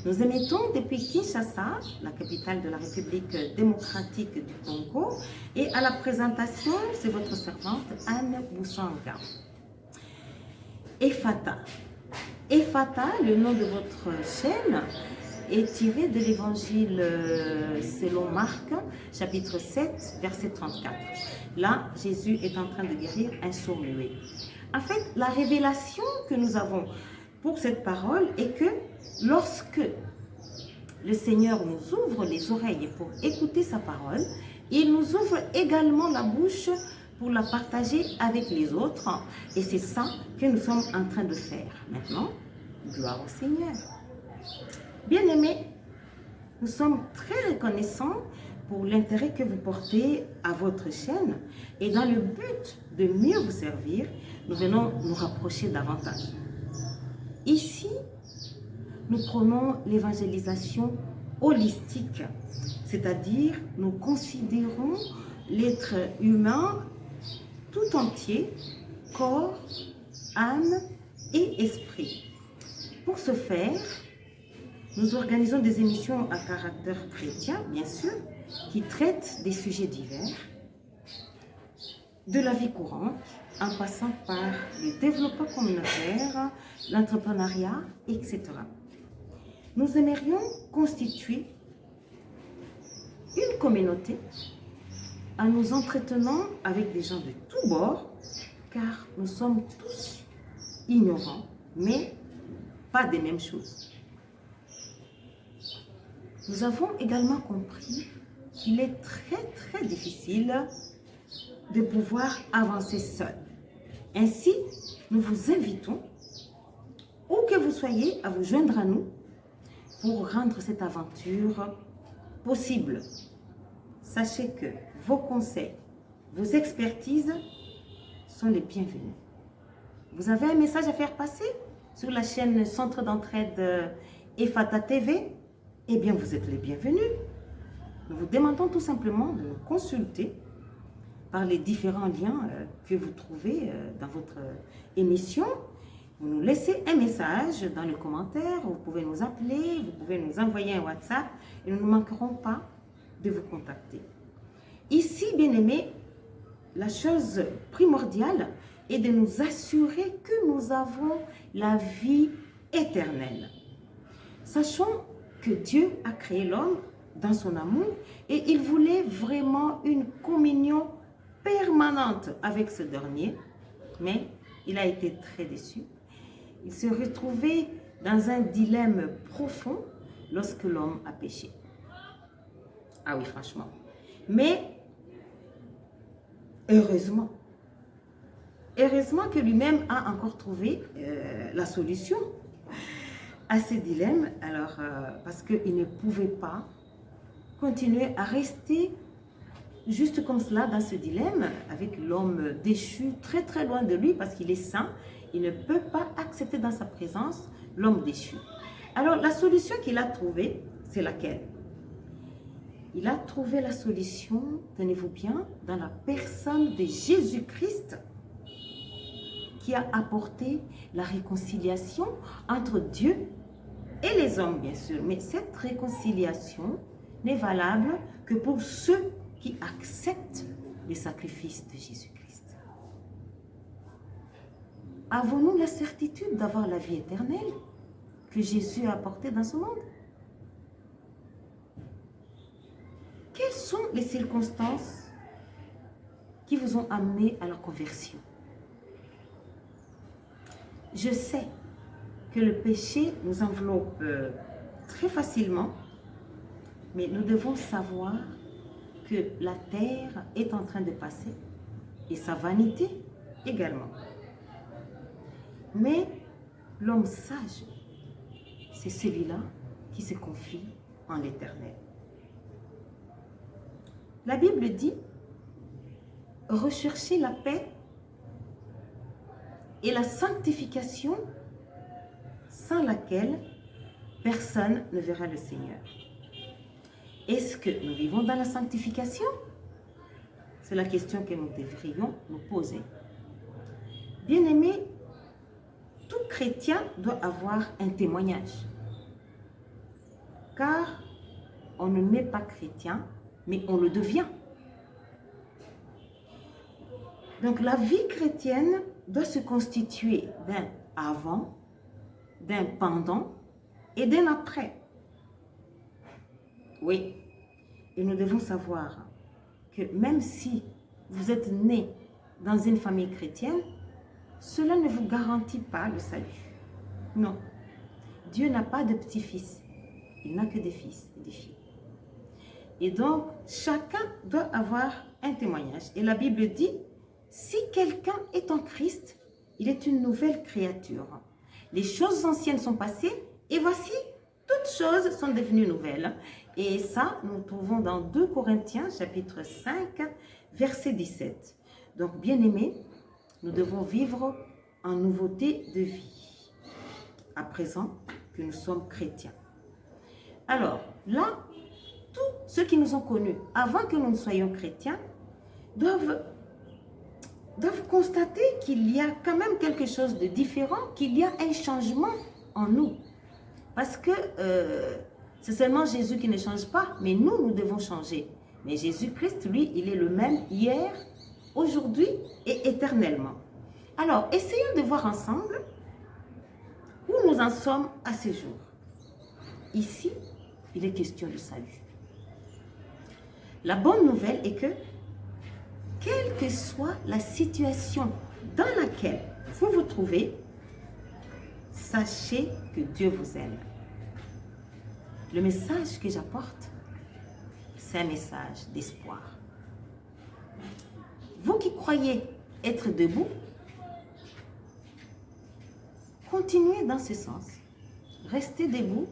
Nous émettons depuis Kinshasa, la capitale de la République démocratique du Congo, et à la présentation, c'est votre servante Anne Boussanga. Ephata. Ephata, le nom de votre chaîne, est tiré de l'évangile selon Marc, chapitre 7, verset 34. Là, Jésus est en train de guérir un sourd-muet. En fait, la révélation que nous avons pour cette parole est que lorsque le Seigneur nous ouvre les oreilles pour écouter sa parole, il nous ouvre également la bouche pour la partager avec les autres. Et c'est ça que nous sommes en train de faire. Maintenant, gloire au Seigneur. Bien-aimés, nous sommes très reconnaissants pour l'intérêt que vous portez à votre chaîne. Et dans le but de mieux vous servir, nous venons nous rapprocher davantage. Ici, nous prenons l'évangélisation holistique, c'est-à-dire nous considérons l'être humain tout entier, corps, âme et esprit. Pour ce faire, nous organisons des émissions à caractère chrétien, bien sûr, qui traitent des sujets divers, de la vie courante, en passant par le développement communautaire, l'entrepreneuriat, etc. Nous aimerions constituer une communauté en nous entretenant avec des gens de tous bords, car nous sommes tous ignorants, mais pas des mêmes choses. Nous avons également compris qu'il est très difficile de pouvoir avancer seul. Ainsi, nous vous invitons, où que vous soyez, à vous joindre à nous pour rendre cette aventure possible. Sachez que vos conseils, vos expertises sont les bienvenus. Vous avez un message à faire passer sur la chaîne Centre d'entraide Ephata TV? Eh bien, vous êtes les bienvenus. Nous vous demandons tout simplement de nous consulter par les différents liens que vous trouvez dans votre émission. Vous nous laissez un message dans le commentaire, vous pouvez nous appeler, vous pouvez nous envoyer un WhatsApp et nous ne manquerons pas de vous contacter. Ici, bien-aimés, la chose primordiale est de nous assurer que nous avons la vie éternelle. Sachons que Dieu a créé l'homme dans son amour et il voulait vraiment une communion permanente avec ce dernier, mais il a été très déçu. Il s'est retrouvé dans un dilemme profond lorsque l'homme a péché. Ah oui, franchement. Mais heureusement que lui-même a encore trouvé la solution à ce dilemme. Alors, parce qu'il ne pouvait pas continuer à rester juste comme cela dans ce dilemme avec l'homme déchu très loin de lui parce qu'il est saint. Il ne peut pas accepter dans sa présence l'homme déchu. Alors, la solution qu'il a trouvée, c'est laquelle? Il a trouvé la solution, tenez-vous bien, dans la personne de Jésus-Christ qui a apporté la réconciliation entre Dieu et les hommes, bien sûr. Mais cette réconciliation n'est valable que pour ceux qui acceptent le sacrifice de Jésus-Christ. Avons-nous la certitude d'avoir la vie éternelle que Jésus a apportée dans ce monde? Quelles sont les circonstances qui vous ont amené à la conversion? Je sais que le péché nous enveloppe très facilement, mais nous devons savoir que la terre est en train de passer et sa vanité également. Mais l'homme sage, c'est celui-là qui se confie en l'Éternel. La Bible dit, recherchez la paix et la sanctification sans laquelle personne ne verra le Seigneur. Est-ce que nous vivons dans la sanctification? C'est la question que nous devrions nous poser. Bien-aimés, tout chrétien doit avoir un témoignage. car on ne naît pas chrétien, mais on le devient. Donc la vie chrétienne doit se constituer d'un avant, d'un pendant et d'un après. Oui, et nous devons savoir que même si vous êtes né dans une famille chrétienne, cela ne vous garantit pas le salut. Non, Dieu n'a pas de petits-fils, il n'a que des fils et des filles. Et donc, chacun doit avoir un témoignage. Et la Bible dit, si quelqu'un est en Christ, il est une nouvelle créature. Les choses anciennes sont passées et voici, toutes choses sont devenues nouvelles. Et ça, nous trouvons dans 2 Corinthiens, chapitre 5, verset 17. Donc, bien-aimés, nous devons vivre en nouveauté de vie, à présent que nous sommes chrétiens. Alors, là, tous ceux qui nous ont connus avant que nous ne soyons chrétiens doivent constater qu'il y a quand même quelque chose de différent, qu'il y a un changement en nous. Parce que c'est seulement Jésus qui ne change pas, mais nous devons changer. Mais Jésus-Christ, lui, il est le même hier, aujourd'hui et éternellement. Alors, essayons de voir ensemble où nous en sommes à ce jour. Ici, il est question de salut. La bonne nouvelle est que, quelle que soit la situation dans laquelle vous vous trouvez, sachez que Dieu vous aime. Le message que j'apporte, c'est un message d'espoir. Vous qui croyez être debout, continuez dans ce sens. Restez debout,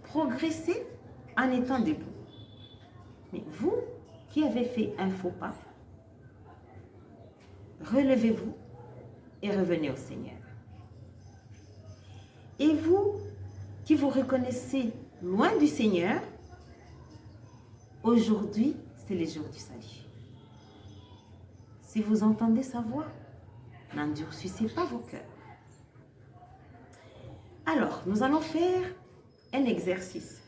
progressez en étant debout. Mais vous qui avez fait un faux pas, relevez-vous et revenez au Seigneur. Et vous qui vous reconnaissez loin du Seigneur, aujourd'hui, c'est le jour du salut. Si vous entendez sa voix, n'endurcissez pas vos cœurs. Alors, nous allons faire un exercice.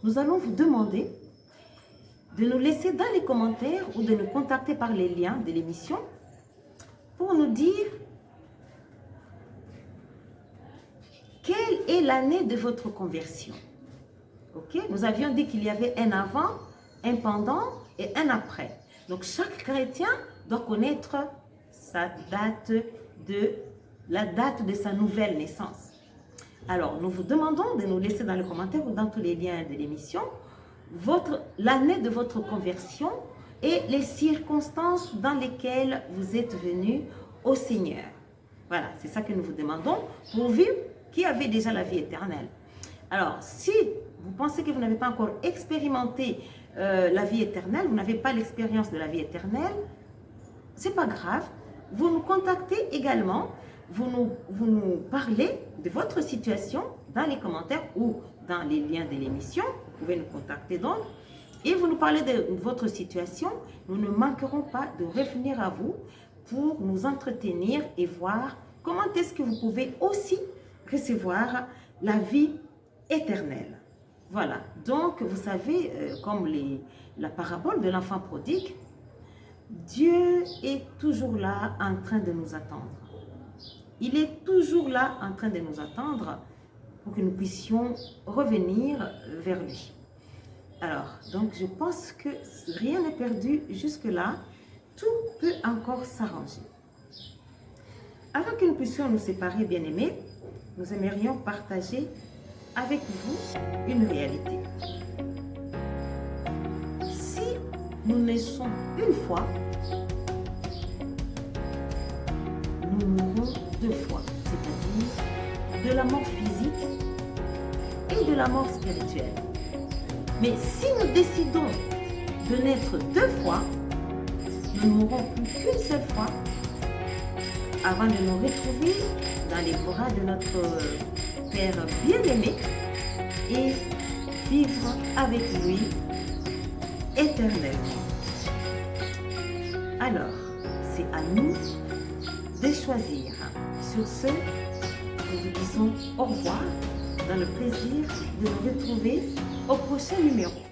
Nous allons vous demander de nous laisser dans les commentaires ou de nous contacter par les liens de l'émission pour nous dire quelle est l'année de votre conversion. Ok? Nous avions dit qu'il y avait un avant, un pendant et un après. Donc chaque chrétien doit connaître la date de sa nouvelle naissance. Alors, nous vous demandons de nous laisser dans les commentaires ou dans tous les liens de l'émission l'année de votre conversion et les circonstances dans lesquelles vous êtes venus au Seigneur. Voilà, c'est ça que nous vous demandons pour vous qui avez déjà la vie éternelle. Alors, si vous pensez que vous n'avez pas encore expérimenté la vie éternelle, vous n'avez pas l'expérience de la vie éternelle, c'est pas grave. Vous nous contactez également, vous nous parlez de votre situation dans les commentaires ou dans les liens de l'émission. Vous pouvez nous contacter donc et vous nous parlez de votre situation. Nous ne manquerons pas de revenir à vous pour nous entretenir et voir comment est-ce que vous pouvez aussi recevoir la vie éternelle. Voilà, donc vous savez, comme la parabole de l'enfant prodigue, Dieu est toujours là en train de nous attendre. Il est toujours là en train de nous attendre pour que nous puissions revenir vers lui. Alors, donc je pense que rien n'est perdu jusque-là. Tout peut encore s'arranger. Avant que nous puissions nous séparer, bien-aimés, nous aimerions partager avec vous une réalité. Si nous naissons une fois, nous mourrons 2 fois, c'est-à-dire de la mort physique et de la mort spirituelle. Mais si nous décidons de naître 2 fois, nous ne mourrons plus qu'une seule fois avant de nous retrouver dans les bras de notre Père bien-aimé et vivre avec lui éternellement. Alors, c'est à nous de choisir. Sur ce, nous vous disons au revoir dans le plaisir de nous retrouver au prochain numéro.